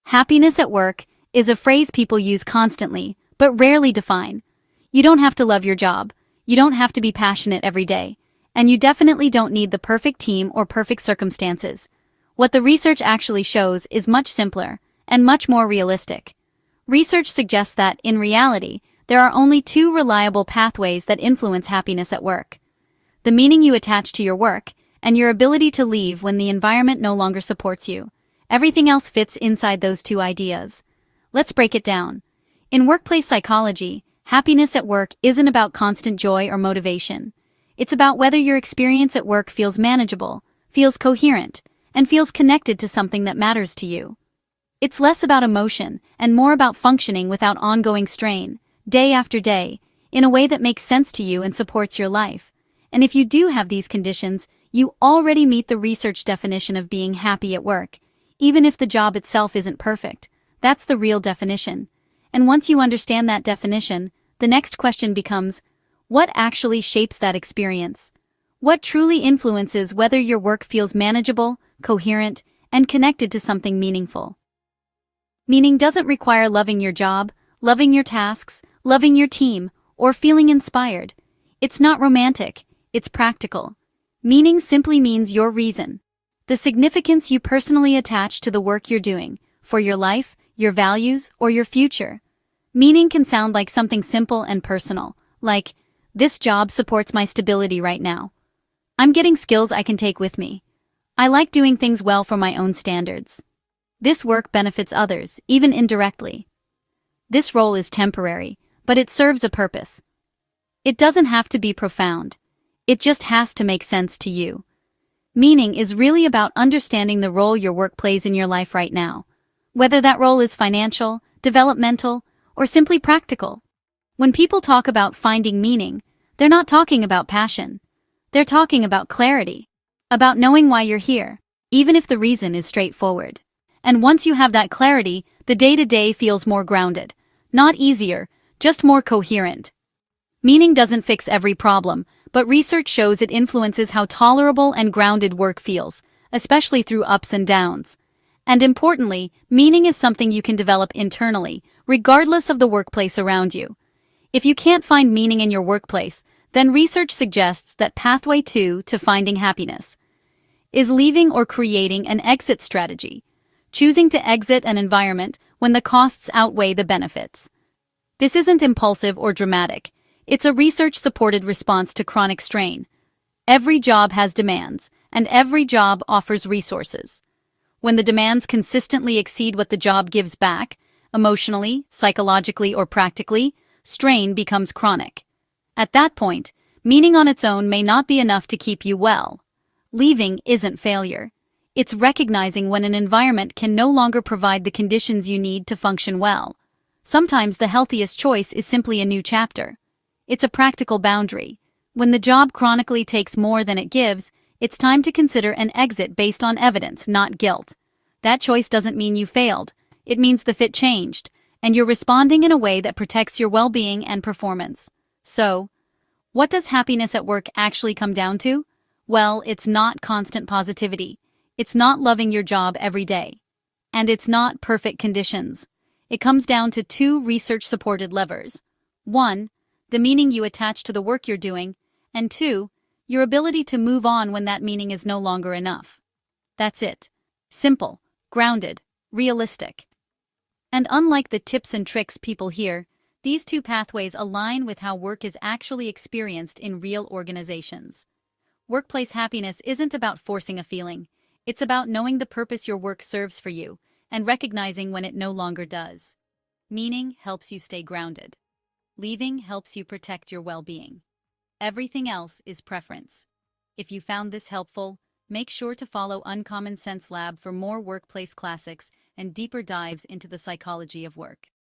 Happiness at work is a phrase people use constantly, but rarely define. You don't have to love your job, you don't have to be passionate every day, and you definitely don't need the perfect team or perfect circumstances. What the research actually shows is much simpler and much more realistic. Research suggests that, in reality, there are only two reliable pathways that influence happiness at work: the meaning you attach to your work and your ability to leave when the environment no longer supports you. Everything else fits inside those two ideas. Let's break it down. In workplace psychology, happiness at work isn't about constant joy or motivation. It's about whether your experience at work feels manageable, feels coherent, and feels connected to something that matters to you. It's less about emotion and more about functioning without ongoing strain, day after day, in a way that makes sense to you and supports your life. And if you do have these conditions, you already meet the research definition of being happy at work. Even if the job itself isn't perfect, that's the real definition. And once you understand that definition, the next question becomes, what actually shapes that experience? What truly influences whether your work feels manageable, coherent, and connected to something meaningful? Meaning doesn't require loving your job, loving your tasks, loving your team, or feeling inspired. It's not romantic, it's practical. Meaning simply means your reason. The significance you personally attach to the work you're doing, for your life, your values, or your future. Meaning can sound like something simple and personal, like, this job supports my stability right now. I'm getting skills I can take with me. I like doing things well for my own standards. This work benefits others, even indirectly. This role is temporary, but it serves a purpose. It doesn't have to be profound. It just has to make sense to you. Meaning is really about understanding the role your work plays in your life right now, whether that role is financial, developmental, or simply practical. When people talk about finding meaning, they're not talking about passion. They're talking about clarity, about knowing why you're here, even if the reason is straightforward. And once you have that clarity, the day-to-day feels more grounded, not easier, just more coherent. Meaning doesn't fix every problem, but research shows it influences how tolerable and grounded work feels, especially through ups and downs. And importantly, meaning is something you can develop internally, regardless of the workplace around you. If you can't find meaning in your workplace, then research suggests that pathway 2 to finding happiness is leaving or creating an exit strategy, choosing to exit an environment when the costs outweigh the benefits. This isn't impulsive or dramatic. It's a research-supported response to chronic strain. Every job has demands, and every job offers resources. When the demands consistently exceed what the job gives back, emotionally, psychologically, or practically, strain becomes chronic. At that point, meaning on its own may not be enough to keep you well. Leaving isn't failure. It's recognizing when an environment can no longer provide the conditions you need to function well. Sometimes the healthiest choice is simply a new chapter. It's a practical boundary. When the job chronically takes more than it gives, it's time to consider an exit based on evidence, not guilt. That choice doesn't mean you failed. It means the fit changed, and you're responding in a way that protects your well-being and performance. So, what does happiness at work actually come down to? Well, it's not constant positivity. It's not loving your job every day. And it's not perfect conditions. It comes down to two research-supported levers. 1. The meaning you attach to the work you're doing, and 2, your ability to move on when that meaning is no longer enough. That's it. Simple, grounded, realistic. And unlike the tips and tricks people hear, these two pathways align with how work is actually experienced in real organizations. Workplace happiness isn't about forcing a feeling. It's about knowing the purpose your work serves for you and recognizing when it no longer does. Meaning helps you stay grounded. Leaving helps you protect your well-being. Everything else is preference. If you found this helpful, make sure to follow Uncommon Sense Lab for more workplace classics and deeper dives into the psychology of work.